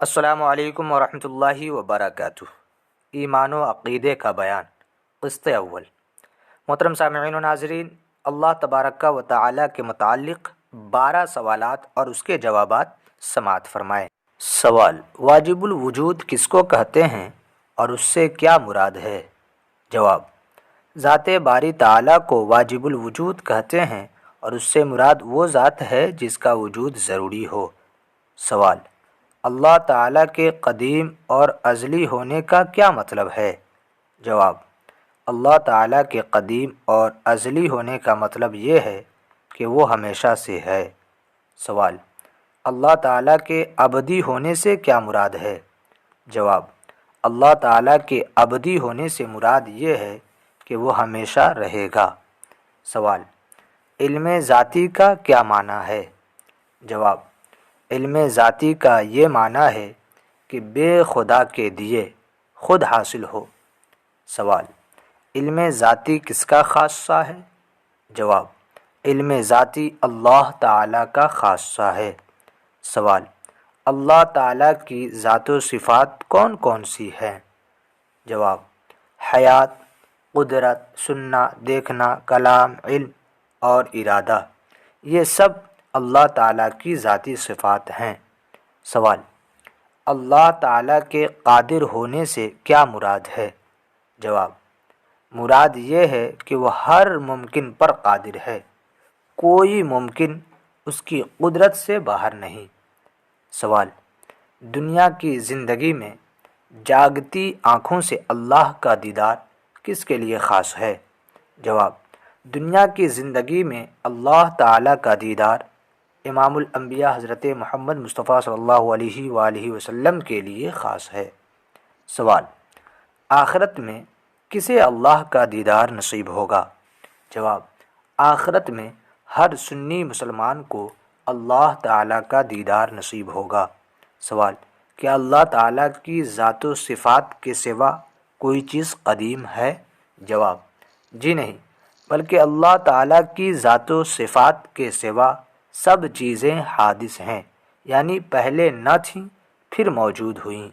السلام علیکم ورحمۃ اللہ وبرکاتہ۔ ایمان و عقیدے کا بیان، قسط اول۔ محترم سامعین و ناظرین، اللہ تبارک و تعالی کے متعلق 12 سوالات اور اس کے جوابات سماعت فرمائیں۔ سوال: واجب الوجود کس کو کہتے ہیں اور اس سے کیا مراد ہے؟ جواب: ذات باری تعالی کو واجب الوجود کہتے ہیں اور اس سے مراد وہ ذات ہے جس کا وجود ضروری ہو۔ سوال: اللہ تعالیٰ کے قدیم اور ازلی ہونے کا کیا مطلب ہے؟ جواب: اللہ تعالیٰ کے قدیم اور ازلی ہونے کا مطلب یہ ہے کہ وہ ہمیشہ سے ہے۔ سوال: اللہ تعالیٰ کے ابدی ہونے سے کیا مراد ہے؟ جواب: اللہ تعالیٰ کے ابدی ہونے سے مراد یہ ہے کہ وہ ہمیشہ رہے گا۔ سوال: علم ذاتی کا کیا معنی ہے؟ جواب: علم ذاتی کا یہ معنی ہے کہ بے خدا کے دیے خود حاصل ہو۔ سوال: علم ذاتی کس کا خاصہ ہے؟ جواب: علم ذاتی اللہ تعالیٰ کا خاصہ ہے۔ سوال: اللہ تعالیٰ کی ذات و صفات کون کون سی ہیں؟ جواب: حیات، قدرت، سننا، دیکھنا، کلام، علم اور ارادہ، یہ سب اللہ تعالیٰ کی ذاتی صفات ہیں۔ سوال: اللہ تعالیٰ کے قادر ہونے سے کیا مراد ہے؟ جواب: مراد یہ ہے کہ وہ ہر ممکن پر قادر ہے، کوئی ممکن اس کی قدرت سے باہر نہیں۔ سوال: دنیا کی زندگی میں جاگتی آنکھوں سے اللہ کا دیدار کس کے لیے خاص ہے؟ جواب: دنیا کی زندگی میں اللہ تعالیٰ کا دیدار امام الانبیاء حضرت محمد مصطفیٰ صلی اللہ علیہ وآلہ وسلم کے لیے خاص ہے۔ سوال: آخرت میں کسے اللہ کا دیدار نصیب ہوگا؟ جواب: آخرت میں ہر سنی مسلمان کو اللہ تعالیٰ کا دیدار نصیب ہوگا۔ سوال: کیا اللہ تعالیٰ کی ذات و صفات کے سوا کوئی چیز قدیم ہے؟ جواب: جی نہیں، بلکہ اللہ تعالیٰ کی ذات و صفات کے سوا سب چیزیں حادث ہیں، یعنی پہلے نہ تھیں پھر موجود ہوئیں۔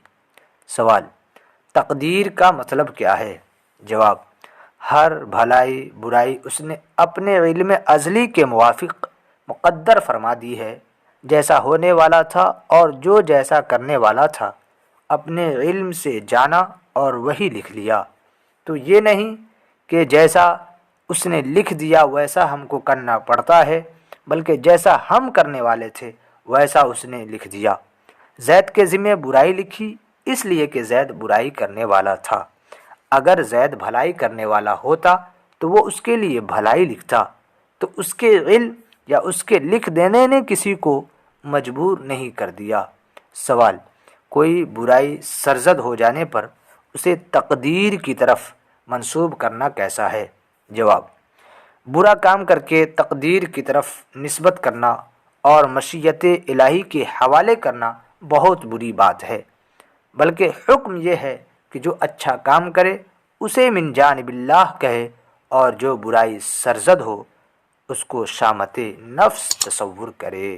سوال: تقدیر کا مطلب کیا ہے؟ جواب: ہر بھلائی برائی اس نے اپنے علم ازلی کے موافق مقدر فرما دی ہے۔ جیسا ہونے والا تھا اور جو جیسا کرنے والا تھا اپنے علم سے جانا اور وہی لکھ لیا۔ تو یہ نہیں کہ جیسا اس نے لکھ دیا ویسا ہم کو کرنا پڑتا ہے، بلکہ جیسا ہم کرنے والے تھے ویسا اس نے لکھ دیا۔ زید کے ذمہ برائی لکھی اس لیے کہ زید برائی کرنے والا تھا۔ اگر زید بھلائی کرنے والا ہوتا تو وہ اس کے لیے بھلائی لکھتا، تو اس کے علم یا اس کے لکھ دینے نے کسی کو مجبور نہیں کر دیا۔ سوال: کوئی برائی سرزد ہو جانے پر اسے تقدیر کی طرف منسوب کرنا کیسا ہے؟ جواب: برا کام کر کے تقدیر کی طرف نسبت کرنا اور مشیت الہی کے حوالے کرنا بہت بری بات ہے، بلکہ حکم یہ ہے کہ جو اچھا کام کرے اسے من جانب اللہ کہے، اور جو برائی سرزد ہو اس کو شامت نفس تصور کرے۔